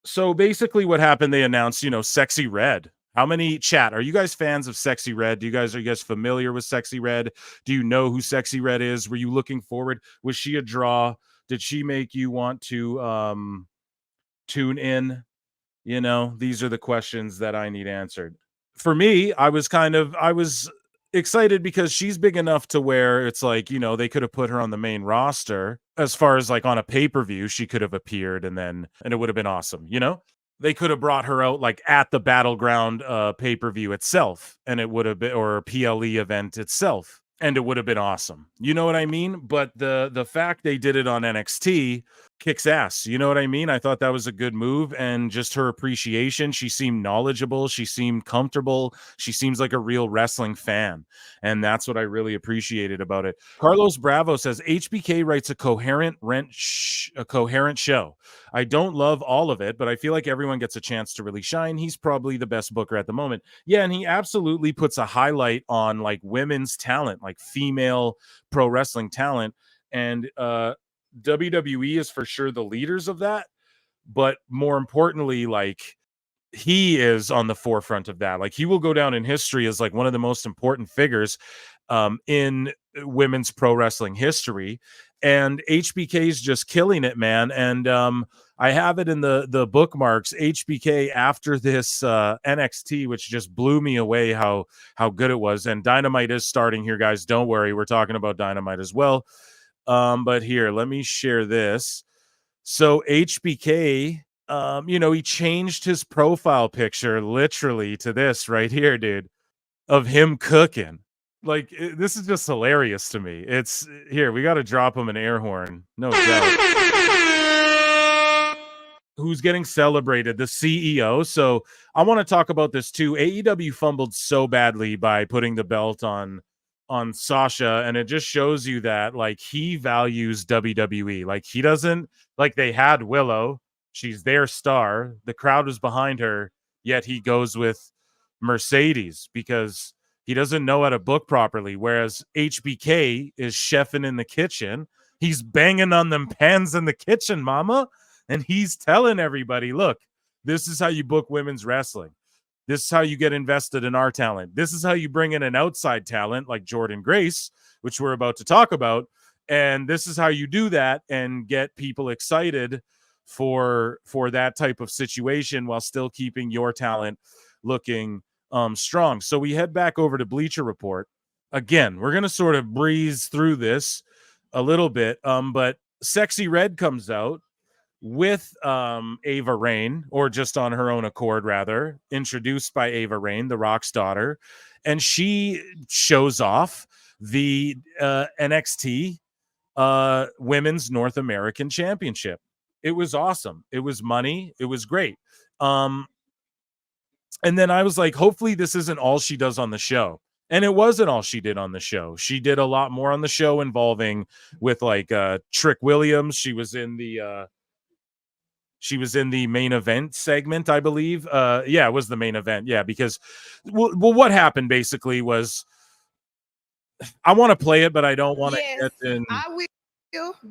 So basically what happened, they announced, Sexyy Red. How many chat? Are you guys fans of Sexyy Red? Are you guys familiar with Sexyy Red? Do you know who Sexyy Red is? Were you looking forward? Was she a draw? Did she make you want to tune in? These are the questions that I need answered. For me, I was excited because she's big enough to where it's like, they could have put her on the main roster as far as like on a pay-per-view, she could have appeared and it would have been awesome. They could have brought her out like at the Battleground pay-per-view itself, and it would have been, or a PLE event itself, and it would have been awesome. You know what I mean? But the fact they did it on NXT kicks ass. You know what I mean? I thought that was a good move, and just her appreciation. She seemed knowledgeable. She seemed comfortable. She seems like a real wrestling fan, and that's what I really appreciated about it. Carlos Bravo says HBK writes a coherent show. I don't love all of it, but I feel like everyone gets a chance to really shine. He's probably the best booker at the moment. Yeah, and he absolutely puts a highlight on like women's talent, like female pro wrestling talent, and WWE is for sure the leaders of that, but more importantly, like he is on the forefront of that. Like he will go down in history as like one of the most important figures in women's pro wrestling history, and HBK is just killing it, man. And I have it in the bookmarks. HBK after this NXT, which just blew me away how good it was. And Dynamite is starting here, guys. Don't worry, we're talking about Dynamite as well. But here, let me share this. So HBK, he changed his profile picture literally to this right here, dude, of him cooking. Like, this is just hilarious to me. It's here. We got to drop him an air horn. No doubt. Who's getting celebrated? The CEO. So I want to talk about this too. AEW fumbled so badly by putting the belt on Sasha, and it just shows you that like he values WWE. Like he doesn't, like they had Willow, she's their star, the crowd was behind her, yet he goes with Mercedes because he doesn't know how to book properly. Whereas HBK is chefing in the kitchen, he's banging on them pans in the kitchen, mama, and he's telling everybody, look, this is how you book women's wrestling. This is how you get invested in our talent. This is how you bring in an outside talent like Jordynne Grace, which we're about to talk about. And this is how you do that and get people excited for that type of situation while still keeping your talent looking strong. So we head back over to Bleacher Report. Again, we're going to sort of breeze through this a little bit. But Sexyy Red comes out with Ava Raine, or just on her own accord, rather, introduced by Ava Raine, the Rock's daughter, and she shows off the NXT Women's North American Championship. It was awesome. It was money. It was great. And then I was like, hopefully this isn't all she does on the show. And it wasn't all she did on the show. She did a lot more on the show involving with like Trick Williams. She was in the main event segment, I believe. Yeah, it was the main event. Yeah, because what happened basically was, I want to play it, but I don't want to get in. I will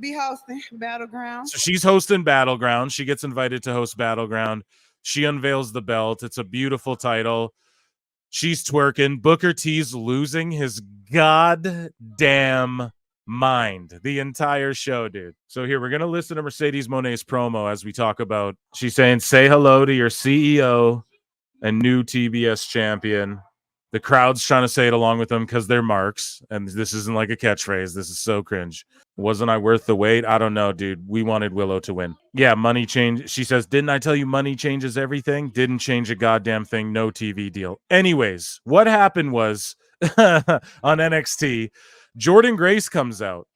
be hosting Battleground. So she's hosting Battleground. She gets invited to host Battleground. She unveils the belt. It's a beautiful title. She's twerking. Booker T's losing his goddamn mind the entire show, dude. So here, we're going to listen to Mercedes Monet's promo as we talk about, she's saying, say hello to your CEO and new TBS champion. The crowd's trying to say it along with them because they're marks, and this isn't like a catchphrase. This is so cringe. Wasn't I worth the wait? I don't know, dude. We wanted Willow to win. Yeah, money change. She says, didn't I tell you money changes everything? Didn't change a goddamn thing. No TV deal. Anyways, what happened was on NXT, Jordynne Grace comes out,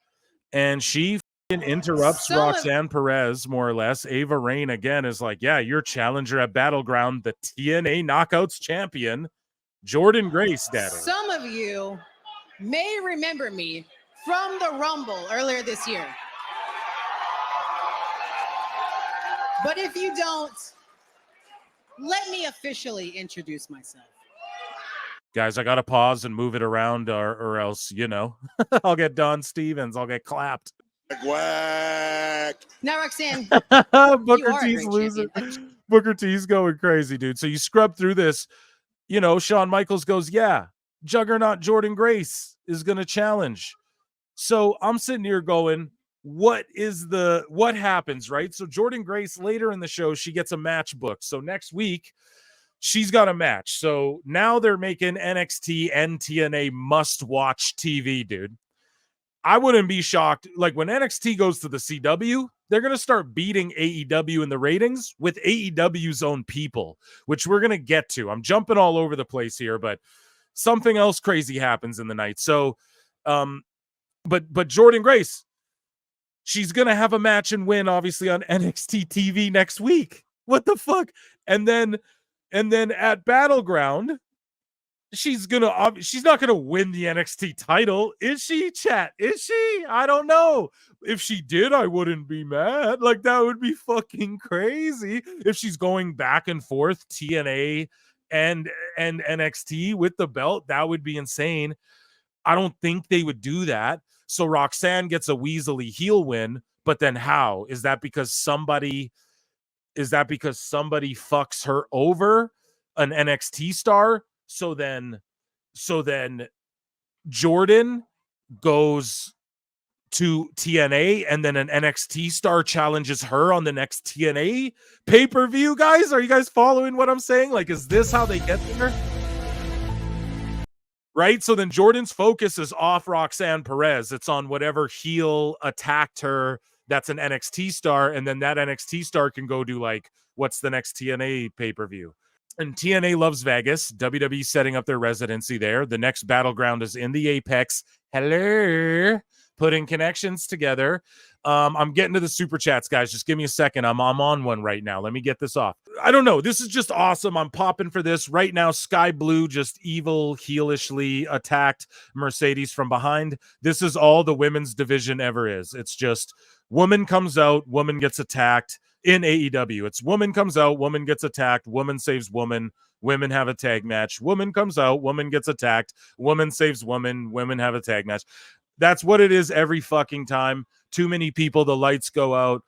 and she interrupts Roxanne Perez, more or less. Ava Raine, again, is like, yeah, your challenger at Battleground, the TNA Knockouts champion, Jordynne Grace, daddy. Some of you may remember me from the Rumble earlier this year. But if you don't, let me officially introduce myself. Guys, I got to pause and move it around or else, I'll get Don Stevens. I'll get clapped. Whack. Now, Roxanne, Booker T's losing. Booker T's going crazy, dude. So you scrub through this, you know, Shawn Michaels goes, yeah, Juggernaut Jordynne Grace is going to challenge. So I'm sitting here going, what happens, right? So Jordynne Grace later in the show, she gets a match booked. So next week, she's got a match. So now they're making NXT and TNA must-watch TV, dude. I wouldn't be shocked. Like when NXT goes to the CW, they're going to start beating AEW in the ratings with AEW's own people, which we're going to get to. I'm jumping all over the place here, but something else crazy happens in the night. So, but Jordynne Grace, she's going to have a match and win, obviously, on NXT TV next week. What the fuck? And then at Battleground, she's not gonna win the NXT title, is she, chat? Is she? I don't know. If she did, I wouldn't be mad. Like, that would be fucking crazy if she's going back and forth TNA and NXT with the belt. That would be insane. I don't think they would do that. So Roxanne gets a Weasley heel win, but then how? Is that because somebody fucks her over, an NXT star? So then Jordynne goes to TNA, and then an NXT star challenges her on the next TNA pay-per-view. Guys, are you guys following what I'm saying? Like, is this how they get there? Right? So then Jordynne's focus is off Roxanne Perez. It's on whatever heel attacked her that's an NXT star, and then that NXT star can go do, like, what's the next TNA pay-per-view? And TNA loves Vegas. WWE setting up their residency there. The next Battleground is in the Apex. Hello. Putting connections together. I'm getting to the super chats, guys. Just give me a second. I'm on one right now. Let me get this off. I don't know. This is just awesome. I'm popping for this right now. Sky Blue just evil heelishly attacked Mercedes from behind. This is all the women's division ever is. It's just woman comes out, woman gets attacked. In AEW, it's woman comes out, woman gets attacked, woman saves woman, women have a tag match. Woman comes out, woman gets attacked, woman saves woman, women have a tag match. That's what it is every fucking time. Too many people, the lights go out.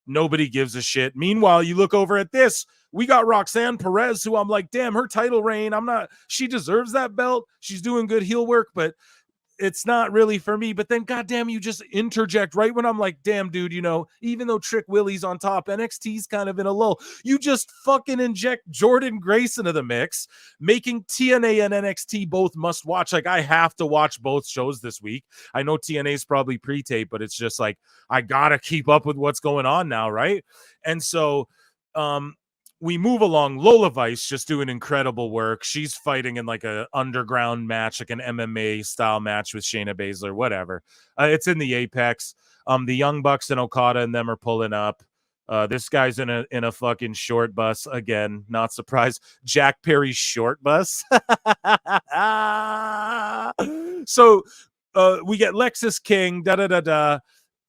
Nobody gives a shit. Meanwhile, you look over at this. We got Roxanne Perez, who I'm like, damn, her title reign, she deserves that belt. She's doing good heel work, but it's not really for me. But then, goddamn, you just interject right when I'm like, damn, dude, you know, even though Trick Willie's on top, NXT's kind of in a lull. You just fucking inject Jordynne Grace into the mix, making TNA and NXT both must watch. Like, I have to watch both shows this week. I know TNA's probably pre-tape, but it's just like, I gotta keep up with what's going on now, right? And so, we move along. Lola Vice just doing incredible work. She's fighting in like a underground match, like an MMA style match with Shayna Baszler, whatever. It's in the Apex. The Young Bucks and Okada and them are pulling up. This guy's in a fucking short bus again. Not surprised. Jack Perry's short bus. So we get Lexis King.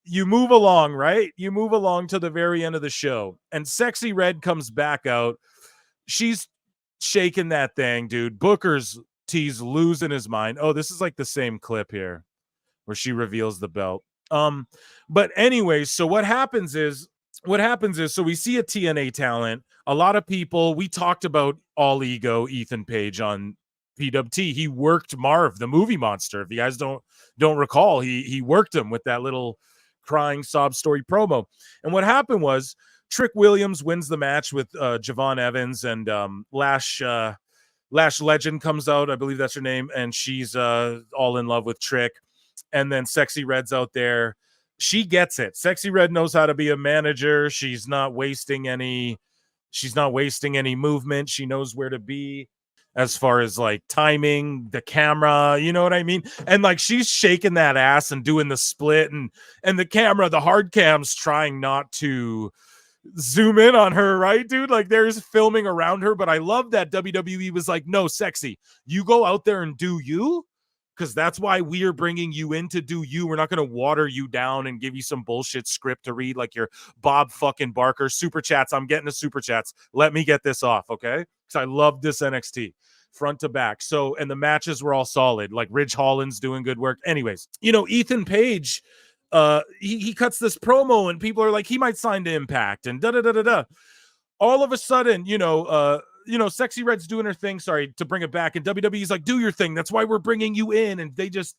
You move along, right? You move along to the very end of the show, and Sexyy Red comes back out. She's shaking that thing, dude. Booker's T's losing his mind. Oh, this is like the same clip here where she reveals the belt. But anyways, so what happens is, so we see a TNA talent. A lot of people, we talked about All Ego, Ethan Page on PWT. He worked Marv, the movie monster. If you guys don't recall, he worked him with that little crying sob story promo. And what happened was Trick Williams wins the match with Javon Evans, and Lash Legend comes out. I believe that's her name. And she's all in love with Trick. And then Sexyy Red's out there. She gets it. Sexyy Red knows how to be a manager. She's not wasting any movement. She knows where to be as far as like timing, the camera, you know what I mean? And like, she's shaking that ass and doing the split, and the camera, the hard cam's trying not to zoom in on her, right, dude? Like, there's filming around her, but I love that WWE was like, no, Sexy, you go out there and do you, because that's why we are bringing you in to do you. We're not going to water you down and give you some bullshit script to read like your Bob fucking Barker. Super chats. I'm getting to super chats. Let me get this off, okay? Because I love this NXT front to back. So, and the matches were all solid. Like Ridge Holland's doing good work. Anyways, you know, Ethan Page, he cuts this promo and people are like, he might sign to Impact and da-da-da-da-da. all of a sudden, Sexyy Red's doing her thing. Sorry to bring it back. And WWE's like, do your thing. That's why we're bringing you in. And they just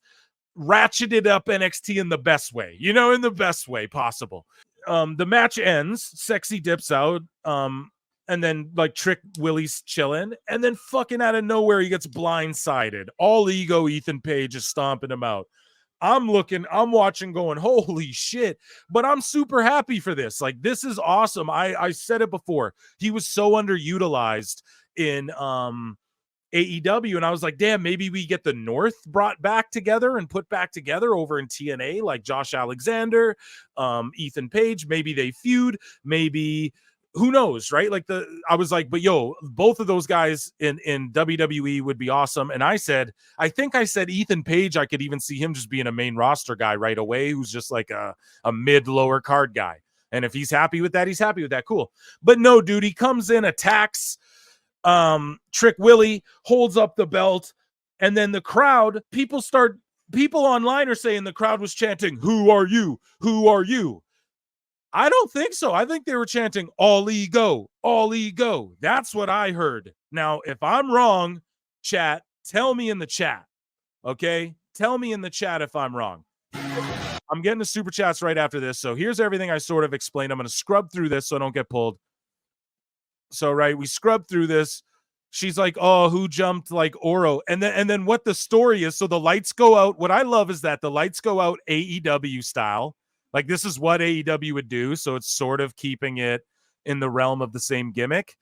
ratcheted up NXT in the best way, in the best way possible. The match ends. Sexy dips out. And then like Trick Willie's chilling. And then fucking out of nowhere, he gets blindsided. All ego Ethan Page is stomping him out. I'm watching going, holy shit. But I'm super happy for this. Like, this is awesome. I said it before. He was so underutilized in AEW, and I was like, damn, maybe we get the North brought back together and put back together over in TNA, like Josh Alexander, Ethan Page. Maybe they feud. Maybe, who knows, right? Like, I was like, but yo, both of those guys in WWE would be awesome. And I think I said Ethan Page, I could even see him just being a main roster guy right away, who's just like a mid-lower card guy. And if he's happy with that, he's happy with that. Cool. But no, dude, he comes in, attacks Trick Willie, holds up the belt, and then the crowd, people online are saying the crowd was chanting, "Who are you? Who are you?" I don't think so. I think they were chanting, "All ego, all ego." That's what I heard. Now, if I'm wrong, chat, tell me in the chat. Okay? Tell me in the chat if I'm wrong. I'm getting the super chats right after this. So here's everything I sort of explained. I'm going to scrub through this so I don't get pulled. So, right, we scrubbed through this. She's like, oh, who jumped like Oro? And then what the story is, so the lights go out. What I love is that the lights go out AEW style. Like, this is what AEW would do. So it's sort of keeping it in the realm of the same gimmick.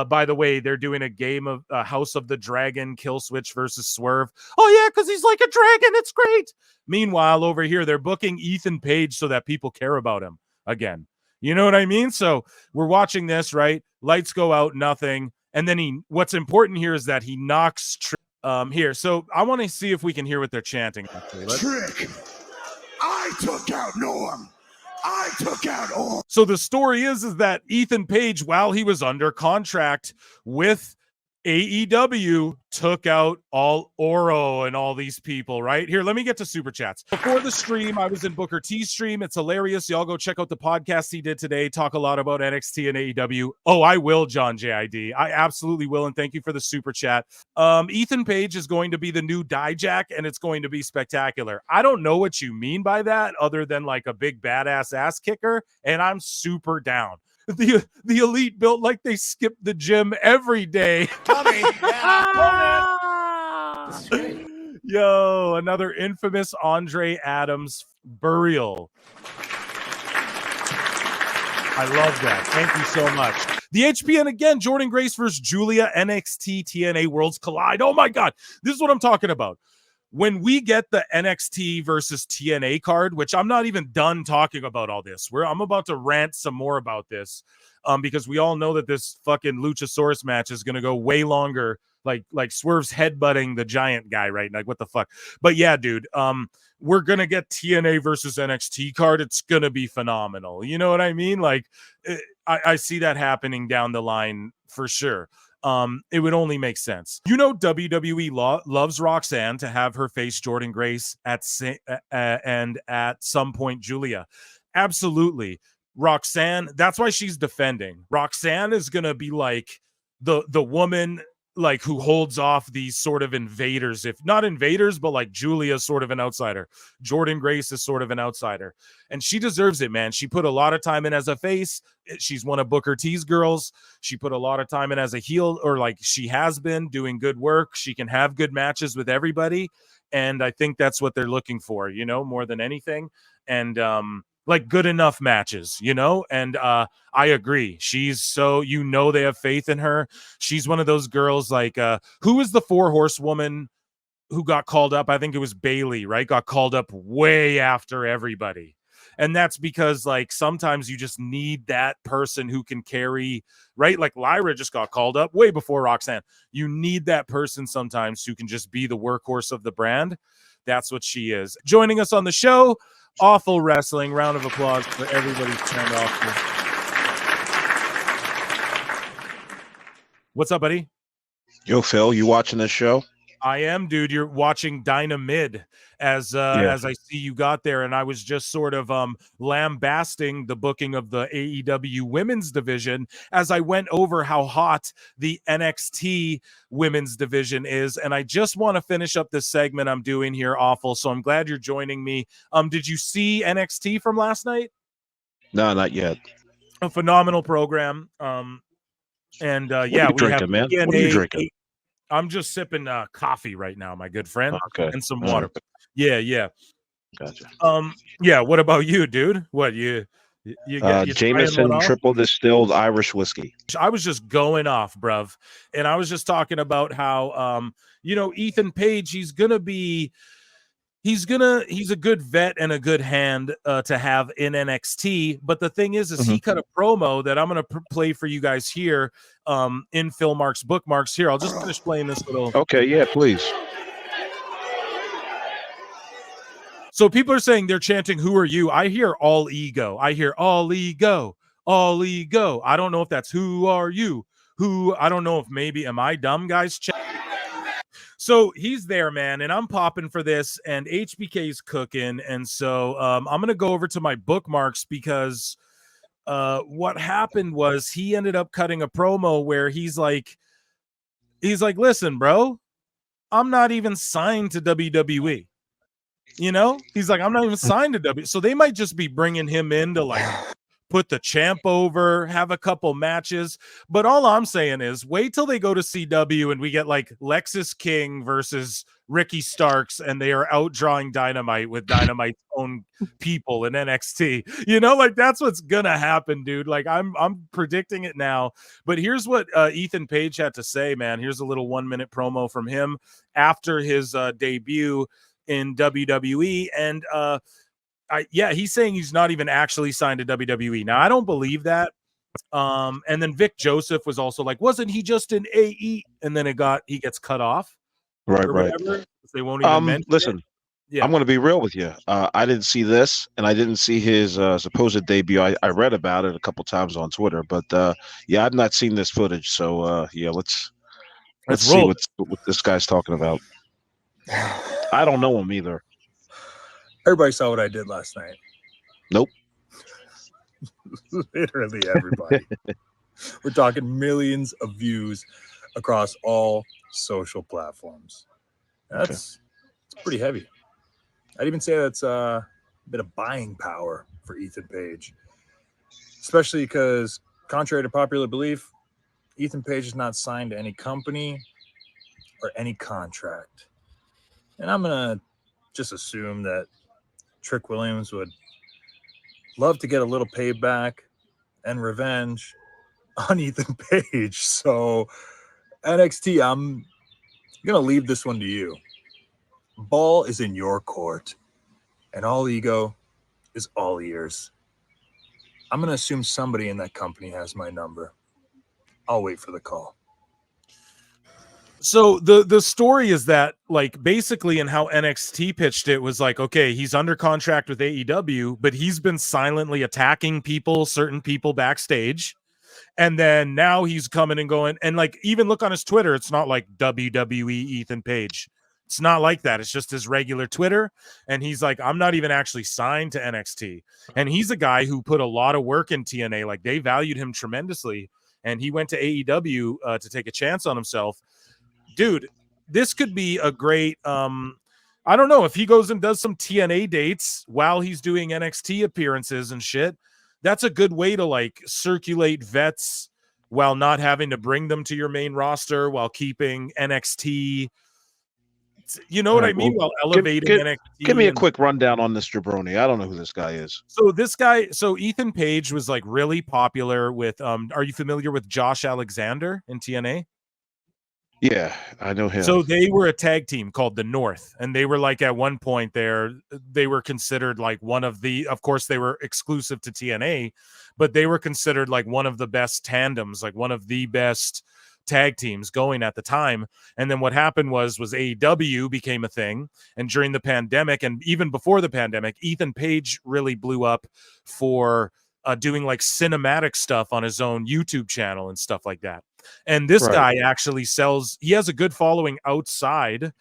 By the way, they're doing a game of House of the Dragon, Kill Switch versus Swerve. Oh, yeah, because he's like a dragon. It's great. Meanwhile, over here, they're booking Ethan Page so that people care about him again. You know what I mean? So we're watching this, right? Lights go out, nothing. And then what's important here is that he knocks here. So I want to see if we can hear what they're chanting. Trick, I took out Norm. I took out Orm. So the story is that Ethan Page, while he was under contract with AEW, took out all Oro and all these people, right? Here, let me get to super chats. Before the stream, I was in Booker T's stream. It's hilarious. Y'all go check out the podcast he did today. Talk a lot about NXT and AEW. Oh, I will, John JID. I absolutely will, and thank you for the super chat. Ethan Page is going to be the new Dijak, and it's going to be spectacular. I don't know what you mean by that other than like a big badass ass kicker, and I'm super down. The elite built like they skip the gym every day. Yo, another infamous Andre Adams burial. I love that. Thank you so much. The HPN again, Jordynne Grace versus Julia, NXT TNA Worlds Collide. Oh my God. This is what I'm talking about. When we get the NXT versus TNA card, which I'm not even done talking about all this, I'm about to rant some more about this, because we all know that this fucking Luchasaurus match is going to go way longer, like Swerve's headbutting the giant guy, right? Like, what the fuck? But yeah, dude, we're going to get TNA versus NXT card. It's going to be phenomenal. You know what I mean? Like, I see that happening down the line for sure. It would only make sense. WWE loves Roxanne to have her face Jordynne Grace and at some point Julia. Absolutely. Roxanne, that's why she's defending. Roxanne is going to be like the woman like who holds off these sort of invaders, if not invaders, but like Julia's sort of an outsider. Jordynne Grace is sort of an outsider, and she deserves it, man. She put a lot of time in as a face. She's one of Booker T's girls. She put a lot of time in as a heel, or like she has been doing good work. She can have good matches with everybody. And I think that's what they're looking for, more than anything. And, like good enough matches, and I agree. She's so, they have faith in her. She's one of those girls like, who is the 4 horsewoman who got called up? I think it was Bailey, right? Got called up way after everybody. And that's because like sometimes you just need that person who can carry, right? Like Lyra just got called up way before Roxanne. You need that person sometimes who can just be the workhorse of the brand. That's what she is. Joining us on the show, Awful Wrestling. Round of applause for everybody's turned off. What's up, buddy? Yo, Phil, you watching this show? I am, dude. You're watching Dynamid as I see you got there, and I was just sort of lambasting the booking of the AEW women's division as I went over how hot the NXT women's division is, and I just want to finish up this segment I'm doing here, Awful. So I'm glad you're joining me. Did you see NXT from last night? No, not yet. A phenomenal program. And What yeah, are you we drinking, have man? TNA. What are you drinking? I'm just sipping coffee right now, my good friend, Okay. and some All water. right. Yeah. Gotcha. Yeah. What about you, dude? What you trying one Jameson off? triple distilled Irish whiskey. I was just going off, bruv, and I was just talking about how Ethan Page, he's a good vet and a good hand to have in NXT. But the thing is he cut a promo that I'm gonna play for you guys here in Phil Marks bookmarks. Here, I'll just finish playing this little. Okay, yeah, please. So people are saying they're chanting, "Who are you?" I hear all ego. I hear all ego, all ego. I don't know if that's who are you. I don't know if maybe am I dumb, guys? So he's there, man, and I'm popping for this, and HBK's cooking, and so I'm gonna go over to my bookmarks because what happened was he ended up cutting a promo where he's like, listen, bro, I'm not even signed to WWE. He's like, I'm not even signed to WWE. So they might just be bringing him in to like put the champ over, have a couple matches. But all I'm saying is wait till they go to CW and we get like Lexis King versus Ricky Starks, and they are outdrawing Dynamite with Dynamite's own people in NXT. Like that's what's gonna happen, dude. Like I'm predicting it now. But here's what Ethan Page had to say, man. Here's a little 1-minute promo from him after his debut in WWE, and he's saying he's not even actually signed to WWE. Now I don't believe that. And then Vic Joseph was also like, wasn't he just in AE? And then he gets cut off. Right. They won't even mention listen. it. Yeah. I'm going to be real with you. I didn't see this, and I didn't see his supposed debut. I read about it a couple times on Twitter, but I've not seen this footage. So let's see what this guy's talking about. I don't know him either. Everybody saw what I did last night. Nope. Literally everybody. We're talking millions of views across all social platforms. It's pretty heavy. I'd even say that's a bit of buying power for Ethan Page, especially because, contrary to popular belief, Ethan Page is not signed to any company or any contract. And I'm going to just assume that Trick Williams would love to get a little payback and revenge on Ethan Page. So NXT, I'm going to leave this one to you. Ball is in your court, and all ego is all ears. I'm going to assume somebody in that company has my number. I'll wait for the call. So the story is that, like, basically in how NXT pitched it was like, okay, he's under contract with AEW, but he's been silently attacking certain people backstage. And then now he's coming and going, and like, even look on his Twitter, it's not like WWE Ethan Page. It's not like that. It's just his regular Twitter. And he's like, I'm not even actually signed to NXT. And he's a guy who put a lot of work in TNA. Like, they valued him tremendously. And he went to AEW to take a chance on himself. Dude, this could be a great I don't know if he goes and does some TNA dates while he's doing NXT appearances and shit. That's a good way to like circulate vets while not having to bring them to your main roster, while keeping NXT. You know what I mean? While elevating NXT. Give me a quick rundown on this jabroni. I don't know who this guy is. So Ethan Page was like really popular with are you familiar with Josh Alexander in TNA? Yeah, I know him. So they were a tag team called the North, and they were like at one point they were considered like one of the, of course they were exclusive to TNA, but they were considered like one of the best tandems, like one of the best tag teams going at the time. And then what happened was AEW became a thing, and during the pandemic and even before the pandemic, Ethan Page really blew up for doing like cinematic stuff on his own YouTube channel and stuff like that. And this guy actually he has a good following outside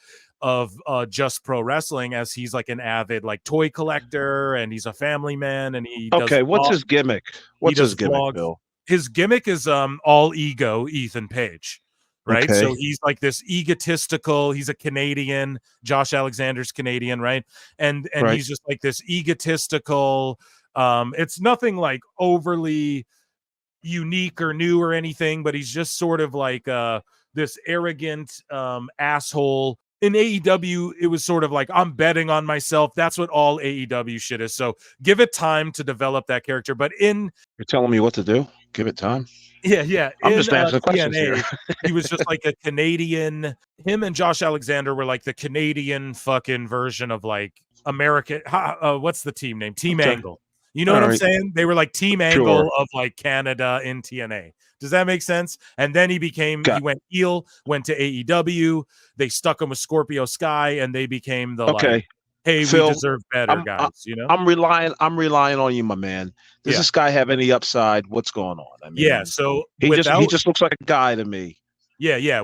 of just pro wrestling, as he's like an avid like toy collector, and he's a family man, and he does what's his gimmick? What's his gimmick, vlogs. Bill? His gimmick is all ego Ethan Page, right? Okay. So he's like this egotistical, he's a Canadian, Josh Alexander's Canadian, right? And he's just like this egotistical, it's nothing like overly unique or new or anything, but he's just sort of like this arrogant asshole. In AEW, it was sort of like, I'm betting on myself. That's what all AEW shit is. So give it time to develop that character. But you're telling me what to do? Give it time. Yeah. I'm just asking questions here. He was just like a Canadian. Him and Josh Alexander were like the Canadian fucking version of like American. What's the team name? Team Angle. You know what I'm saying? They were like Team Angle of like Canada in TNA. Does that make sense? And then he went heel, went to AEW. They stuck him with Scorpio Sky, and they became the like, hey, Phil, we deserve better, guys. You know, I'm relying on you, my man. Does this guy have any upside? What's going on? I mean, so he just looks like a guy to me. Yeah.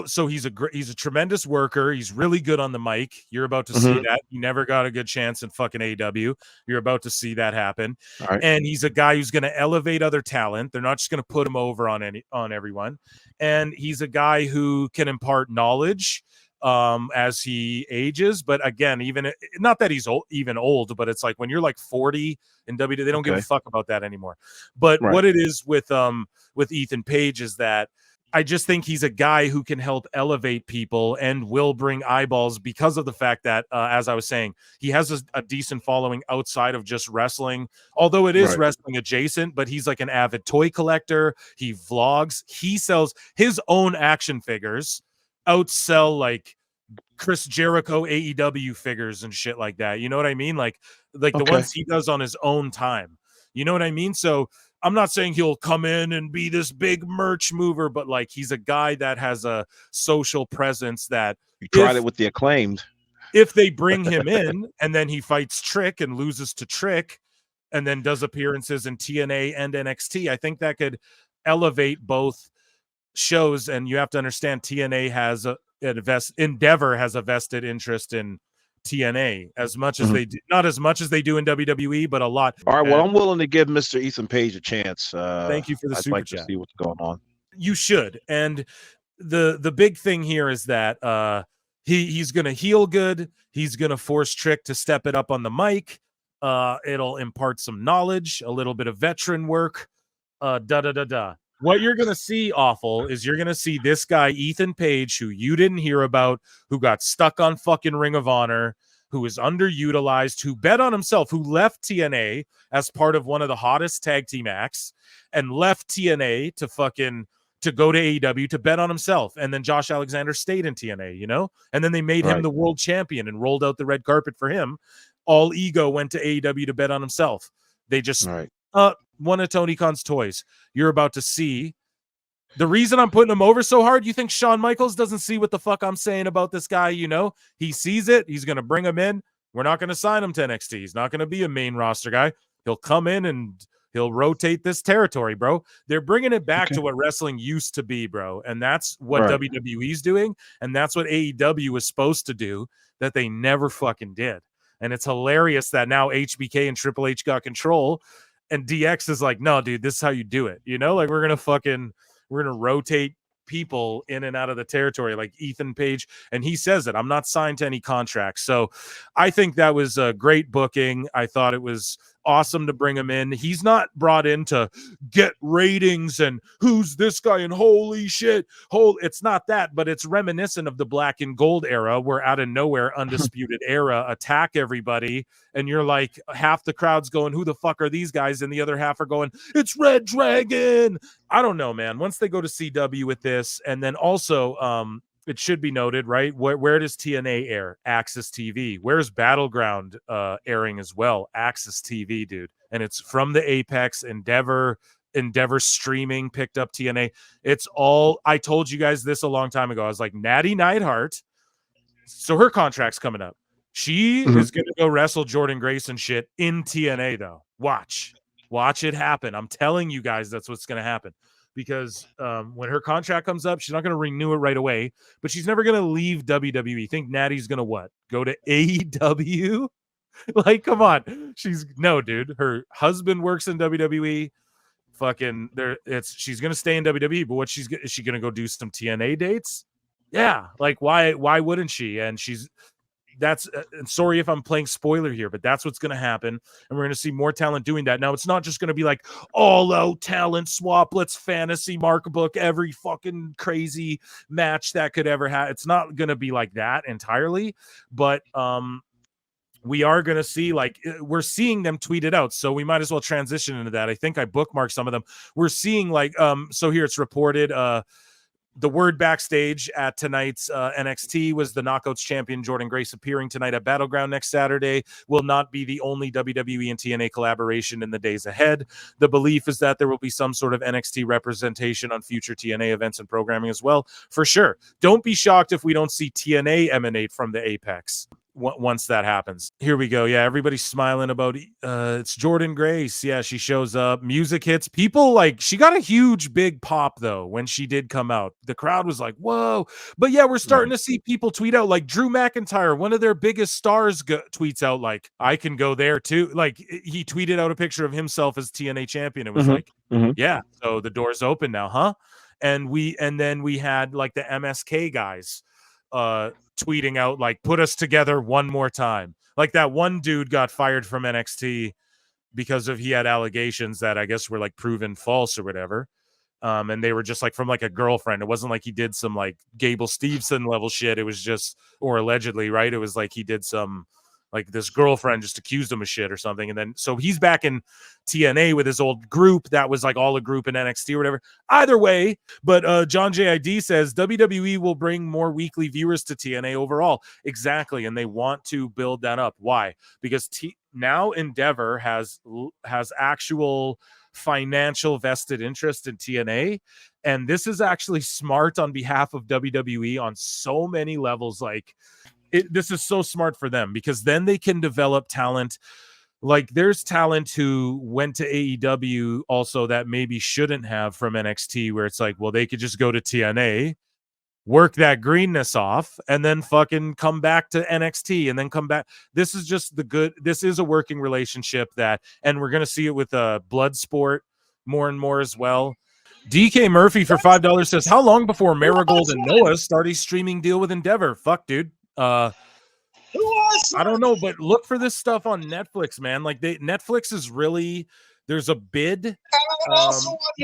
So he's a tremendous worker. He's really good on the mic. You're about to see that. He never got a good chance in fucking AEW. You're about to see that happen. Right. And he's a guy who's going to elevate other talent. They're not just going to put him over on everyone. And he's a guy who can impart knowledge as he ages. But again, even not that he's old, but it's like when you're like 40 in WWE, they don't give a fuck about that anymore. But what it is with Ethan Page is that I just think he's a guy who can help elevate people and will bring eyeballs because of the fact that, as I was saying, he has a decent following outside of just wrestling, although it is wrestling adjacent, but he's like an avid toy collector. He vlogs. He sells his own action figures, outsell like Chris Jericho AEW figures and shit like that. You know what I mean? Like the ones he does on his own time. You know what I mean? So I'm not saying he'll come in and be this big merch mover, but like he's a guy that has a social presence that you tried it with the Acclaimed. If they bring him in and then he fights Trick and loses to Trick and then does appearances in TNA and NXT, I think that could elevate both shows. And you have to understand TNA has Endeavor has a vested interest in TNA as much as they do, not as much as they do in WWE, but a lot. All right, well, I'm willing to give Mr. Ethan Page a chance. Thank you for the super chat. To see what's going on. You should. And the big thing here is that he's going to heel good. He's going to force Trick to step it up on the mic. It'll impart some knowledge, a little bit of veteran work. What you're going to see, Awful, is you're going to see this guy, Ethan Page, who you didn't hear about, who got stuck on fucking Ring of Honor, who is underutilized, who bet on himself, who left TNA as part of one of the hottest tag team acts and left TNA to go to AEW to bet on himself. And then Josh Alexander stayed in TNA, you know? And then they made him the world champion and rolled out the red carpet for him. All ego went to AEW to bet on himself. They just one of Tony Khan's toys. You're about to see the reason I'm putting him over so hard. You think Shawn Michaels doesn't see what the fuck I'm saying about this guy? You know, he sees it. He's going to bring him in. We're not going to sign him to NXT. He's not going to be a main roster guy. He'll come in and he'll rotate this territory, bro. They're bringing it back to what wrestling used to be, bro. And that's what WWE's doing. And that's what AEW was supposed to do that they never fucking did. And it's hilarious that now HBK and Triple H got control. And DX is like, no, dude, this is how you do it. You know, like we're going to rotate people in and out of the territory like Ethan Page. And he says it, I'm not signed to any contracts. So I think that was a great booking. I thought it was awesome to bring him in. He's not brought in to get ratings and who's this guy and holy shit. It's not that, but it's reminiscent of the black and gold era where out of nowhere, undisputed era attack everybody. And you're like, half the crowd's going, who the fuck are these guys? And the other half are going, it's Red Dragon. I don't know, man. Once they go to CW with this, and then also, it should be noted, right? Where does TNA air? Access TV. Where's Battleground airing as well? Access TV, dude. And it's from the Apex. Endeavor streaming picked up TNA. It's all, I told you guys this a long time ago. I was like, Natty Neidhart. So her contract's coming up. She is going to go wrestle Jordynne Grace and shit in TNA, though. Watch. Watch it happen. I'm telling you guys that's what's going to happen. Because when her contract comes up, she's not going to renew it right away, but she's never going to leave WWE. Think Natty's going to what? Go to AEW? Like, come on. No, dude. Her husband works in WWE. Fucking she's going to stay in WWE, but is she going to go do some TNA dates? Yeah. Like, why wouldn't she? And and sorry if I'm playing spoiler here, but that's what's going to happen. And we're going to see more talent doing that. Now, it's not just going to be like all out talent swap. Let's fantasy mark book every fucking crazy match that could ever have. It's not going to be like that entirely, but we are going to see, like, we're seeing them tweet it out. So we might as well transition into that. I think I bookmarked some of them. We're seeing like, so here it's reported, the word backstage at tonight's NXT was the Knockouts champion Jordynne Grace appearing tonight at Battleground next Saturday will not be the only WWE and TNA collaboration in the days ahead. The belief is that there will be some sort of NXT representation on future TNA events and programming as well. For sure. Don't be shocked if we don't see TNA emanate from the Apex once that happens. Here we go. Yeah, everybody's smiling about it's Jordynne Grace. Yeah, she shows up. Music hits. People like, she got a huge big pop though when she did come out. The crowd was like, whoa. But yeah, we're starting to see people tweet out, like Drew McIntyre, one of their biggest stars, tweets out like, I can go there too. Like, he tweeted out a picture of himself as TNA champion. It was yeah, so the door's open now, huh? And then we had like the MSK guys tweeting out like, put us together one more time. Like, that one dude got fired from NXT because he had allegations that I guess were like proven false or whatever. And they were just like from like a girlfriend. It wasn't like he did some like Gable Steveson level shit. It was just, or allegedly, right? It was like he did some, like this girlfriend just accused him of shit or something. And then, so he's back in TNA with his old group that was like all a group in NXT or whatever. Either way, but John JID says WWE will bring more weekly viewers to TNA overall. Exactly. And they want to build that up. Why? Because now Endeavor has actual financial vested interest in TNA. And this is actually smart on behalf of WWE on so many levels. Like, this is so smart for them because then they can develop talent. Like, there's talent who went to AEW also that maybe shouldn't have from NXT, where it's like, well, they could just go to TNA, work that greenness off, and then fucking come back to NXT and then come back. This is just this is a working relationship and we're going to see it with Bloodsport more and more as well. DK Murphy for $5 says, how long before Marigold and Noah start a streaming deal with Endeavor? Fuck, dude. I don't know, but look for this stuff on Netflix, man. Like, Netflix is really, there's a bid, not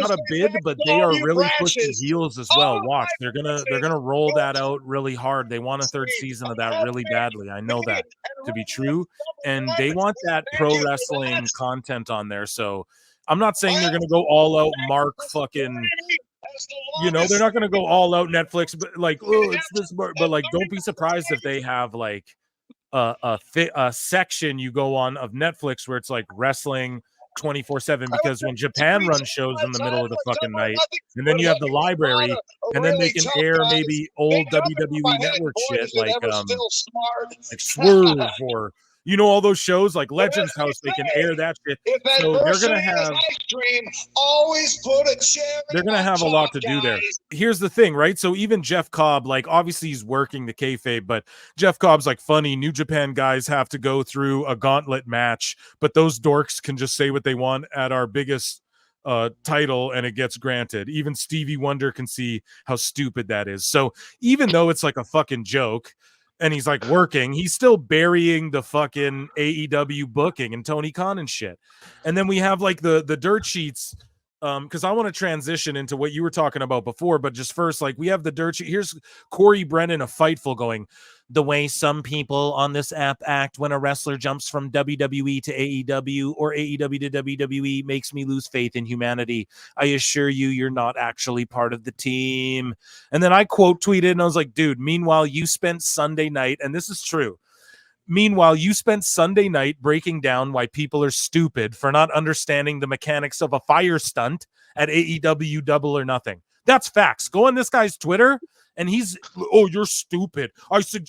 a bid, but they are really pushing heels as well. Watch, they're gonna roll that out really hard. They want a third season of that really badly. I know that to be true, and they want that pro wrestling content on there. So I'm not saying they're gonna go all out Mark fucking, you know, they're not going to go all out Netflix, but like, oh, it's this, but like, don't be surprised if they have like a section you go on of Netflix where it's like wrestling 24/7, because when Japan runs shows in the middle of the fucking night, and then you have the library, and then they can air maybe old WWE Network shit like Swerve, or you know, all those shows like Legends House, they can air that shit. So they're gonna have a lot to do there. Here's the thing, right? So even Jeff Cobb, like, obviously he's working the kayfabe, but Jeff Cobb's like, funny, New Japan guys have to go through a gauntlet match, but those dorks can just say what they want at our biggest title and it gets granted. Even Stevie Wonder can see how stupid that is. So even though it's like a fucking joke, and he's like working, he's still burying the fucking AEW booking and Tony Khan and shit. And then we have like the dirt sheets, because I want to transition into what you were talking about before, but just first, like, we have the dirt sheet. Here's Corey Brennan of Fightful going, the way some people on this app act when a wrestler jumps from WWE to AEW or AEW to WWE makes me lose faith in humanity. I assure you, you're not actually part of the team. And then I quote tweeted and I was like, dude, meanwhile, you spent Sunday night, and this is true. Meanwhile, you spent Sunday night breaking down why people are stupid for not understanding the mechanics of a fire stunt at AEW Double or Nothing. That's facts. Go on this guy's Twitter, and he's, oh, you're stupid.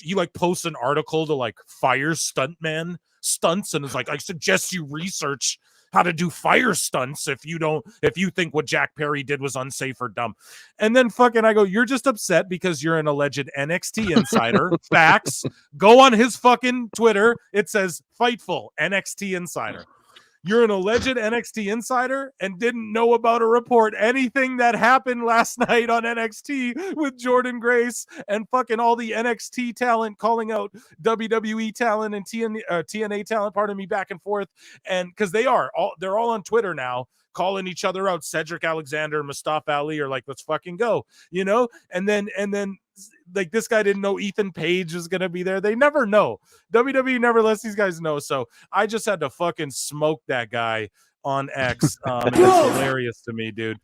He like posts an article to like fire stuntman stunts, and is like, I suggest you research how to do fire stunts if you think what Jack Perry did was unsafe or dumb. And then fucking I go, you're just upset because you're an alleged NXT insider. Facts. Go on his fucking Twitter. It says Fightful NXT insider. You're an alleged NXT insider and didn't know about a report, anything that happened last night on NXT with Jordynne Grace and fucking all the NXT talent calling out WWE talent and TNA talent, pardon me, back and forth. And because they're all on Twitter now, calling each other out. Cedric Alexander, Mustafa Ali are like, let's fucking go, you know? And then like this guy didn't know Ethan Page was gonna be there. They never know. WWE never lets these guys know. So I just had to fucking smoke that guy on X. It's hilarious to me, dude.